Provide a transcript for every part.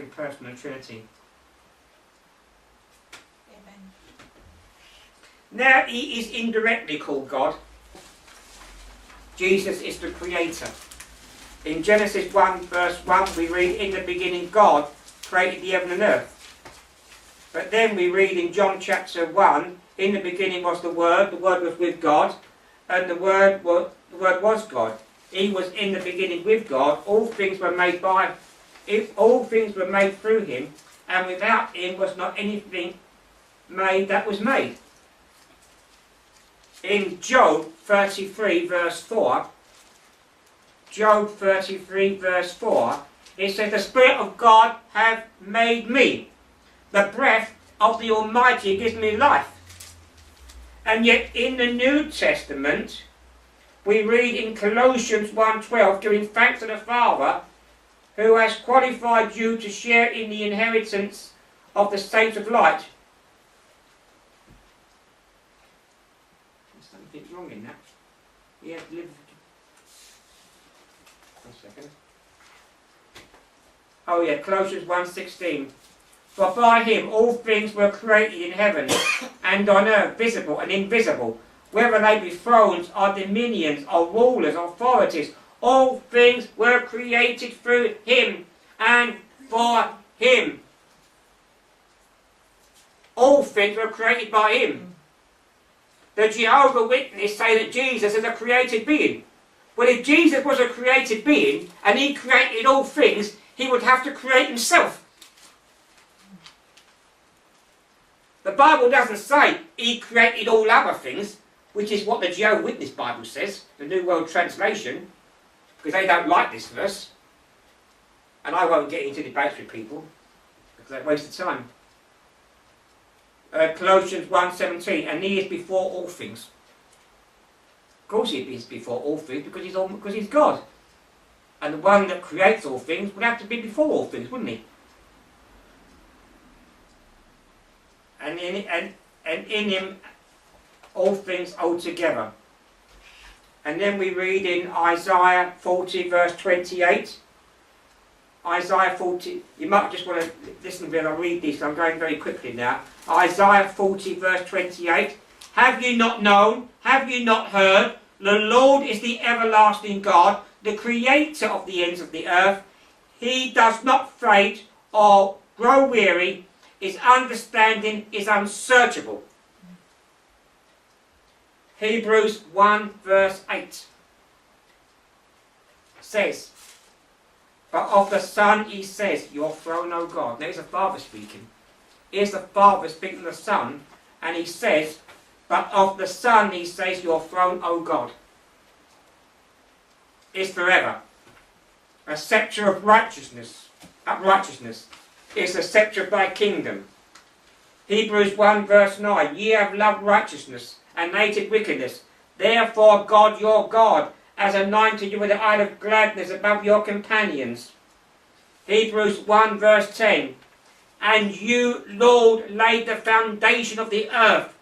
second person of the Trinity. Amen. Now he is indirectly called God. Jesus is the creator. In Genesis 1 verse 1 we read, in the beginning God created the heaven and earth. But then we read in John chapter 1, in the beginning was the Word was with God, and the Word was God. He was in the beginning with God. All things were made through him, and without him was not anything made that was made. In Job 33 verse 4, Job 33 verse 4, it says, the Spirit of God hath made me. The breath of the Almighty gives me life. And yet in the New Testament, we read in Colossians 1:12, giving thanks to the Father, who has qualified you to share in the inheritance of the saints of light. There's something wrong in that. Yeah, one second. Oh yeah, Colossians 1:16. For by him all things were created in heaven and on earth, visible and invisible, whether they be thrones or dominions or rulers or authorities. All things were created through him and for him. All things were created by him. The Jehovah's Witnesses say that Jesus is a created being. Well, if Jesus was a created being and he created all things, he would have to create himself. The Bible doesn't say he created all other things, which is what the Jehovah's Witness Bible says, the New World Translation, because they don't like this verse. And I won't get into debates with people, because they waste of time. Colossians 1:17, and he is before all things. Of course he is before all things, because he's God. And the one that creates all things would have to be before all things, wouldn't he? And in him all things hold together. And then we read in Isaiah 40 verse 28. Isaiah 40, you might just want to listen to me, I'll read this, I'm going very quickly now. Isaiah 40 verse 28. Have you not known, have you not heard, the Lord is the everlasting God, the creator of the ends of the earth. He does not faint or grow weary, his understanding is unsearchable. Hebrews 1 verse 8 says, but of the Son he says, your throne, O God. Now here's the Father speaking. Here's the Father speaking to the Son, and he says, but of the Son he says, your throne, O God, is forever. A sceptre of righteousness, is the sceptre of thy kingdom. Hebrews 1 verse 9, ye have loved righteousness and hated wickedness. Therefore God your God has anointed you with the oil of gladness above your companions. Hebrews 1 verse 10, and you, Lord, laid the foundation of the earth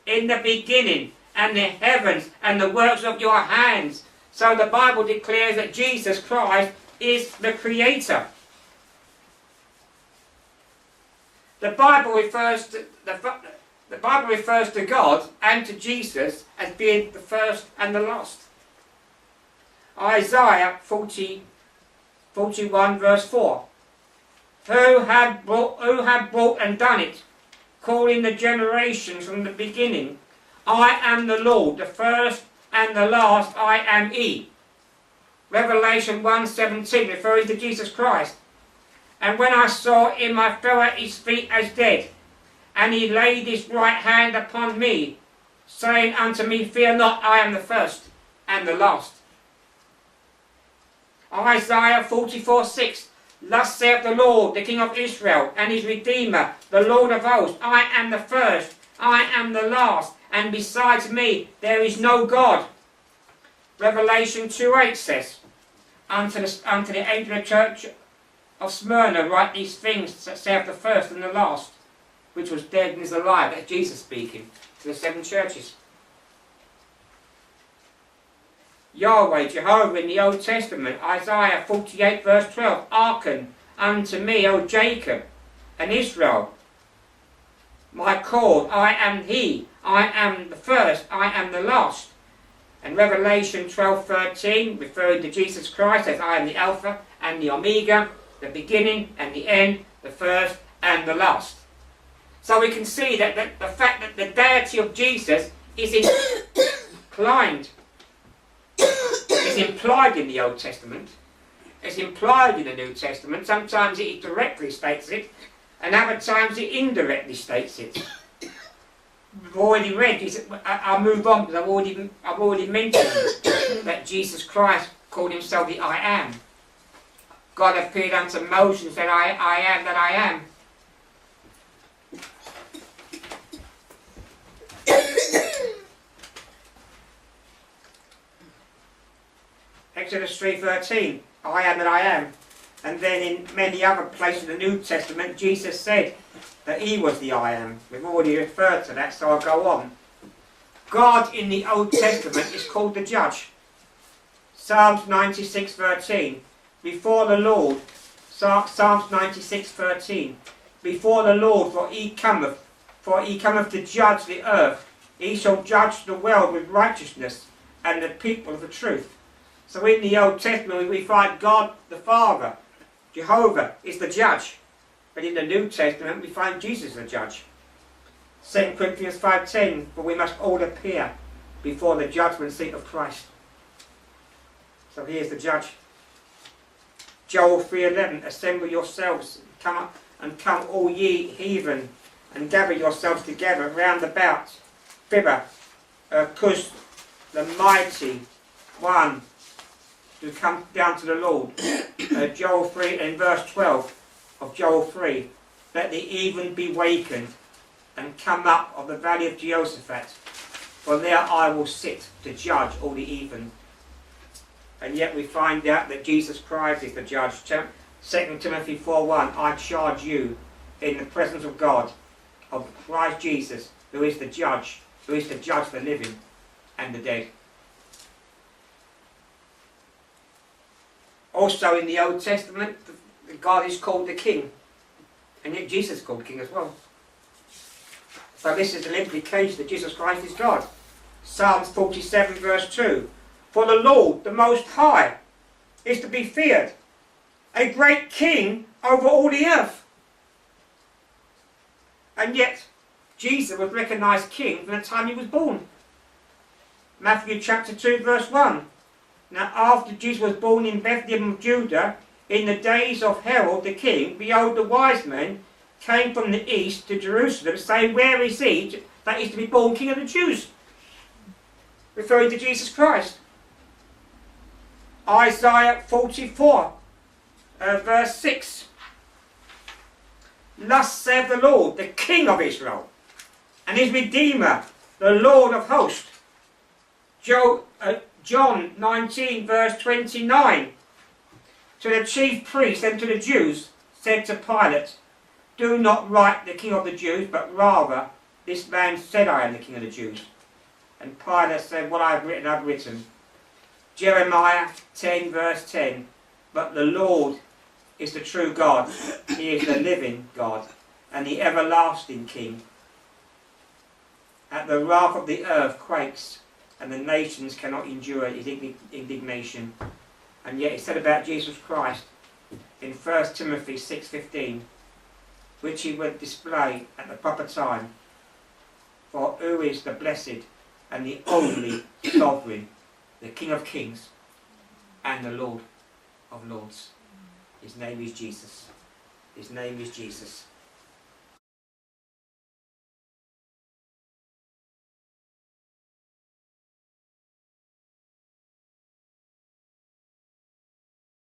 in the beginning, and the heavens and the works of your hands. So the Bible declares that Jesus Christ is the Creator. The Bible refers to God and to Jesus as being the first and the last. Isaiah 41 verse 4. Who had brought and done it, calling the generations from the beginning. I am the Lord, the first and the last, I am He. Revelation 1:17, referring to Jesus Christ. And when I saw him, I fell at his feet as dead. And he laid his right hand upon me, saying unto me, fear not, I am the first and the last. Isaiah 44:6, thus saith the Lord, the King of Israel, and his Redeemer, the Lord of hosts, I am the first, I am the last, and besides me there is no God. Revelation 2:8 says, unto the angel of the church of Smyrna write these things, saith the first and the last, which was dead and is alive. That's Jesus speaking to the seven churches. Yahweh, Jehovah in the Old Testament, Isaiah 48 verse 12, hearken unto me, O Jacob and Israel, my call, I am he, I am the first, I am the last. And Revelation 12:13, referring to Jesus Christ, says, I am the Alpha and the Omega, the beginning and the end, the first and the last. So we can see that the fact that the deity of Jesus is implied in the Old Testament. It's implied in the New Testament. Sometimes it directly states it, and other times it indirectly states it. We've already read. I'll move on because I've already mentioned that Jesus Christ called himself the I Am. God appeared unto Moses and said, I am that I am. Exodus 3:13, I am that I am. And then in many other places in the New Testament, Jesus said that he was the I am. We've already referred to that, so I'll go on. God in the Old Testament is called the Judge. Psalms 96:13, before the Lord, Psalms 96:13, before the Lord, for he cometh to judge the earth. He shall judge the world with righteousness, and the people with the truth. So in the Old Testament we find God the Father, Jehovah is the judge. But in the New Testament we find Jesus the judge. 2 Corinthians 5:10, for we must all appear before the judgment seat of Christ. So he is the judge. Joel 3:11, assemble yourselves, come all ye heathen, and gather yourselves together round about thither, cause the mighty one to come down to the Lord. Joel 3 and verse 12 of Joel 3, let the heathen be wakened and come up of the valley of Jehoshaphat, for there I will sit to judge all the heathen. And yet we find out that Jesus Christ is the judge. 2 Timothy 4:1, I charge you in the presence of God, of Christ Jesus, who is the judge the living and the dead. Also in the Old Testament, God is called the King, and yet Jesus is called King as well. So this is an implication that Jesus Christ is God. Psalms 47 verse 2, for the Lord, the Most High, is to be feared, a great King over all the earth. And yet, Jesus was recognised King from the time he was born. Matthew chapter 2 verse 1. Now after Jesus was born in Bethlehem of Judah, in the days of Herod the king, behold, the wise men came from the east to Jerusalem, saying, where is he that is to be born King of the Jews? Referring to Jesus Christ. Isaiah 44 verse 6. Thus saith the Lord, the King of Israel, and his Redeemer, the Lord of hosts. John 19 verse 29. To the chief priests and to the Jews said to Pilate, do not write the King of the Jews, but rather this man said, I am the King of the Jews. And Pilate said, what I have written, I have written. Jeremiah 10 verse 10, but the Lord is the true God. He is the living God and the everlasting King. At the wrath of the earth quakes, and the nations cannot endure his indignation. And yet it said about Jesus Christ in 1 Timothy 6:15, which he would display at the proper time. For who is the blessed and the only sovereign, the King of kings and the Lord of lords? His name is Jesus. His name is Jesus.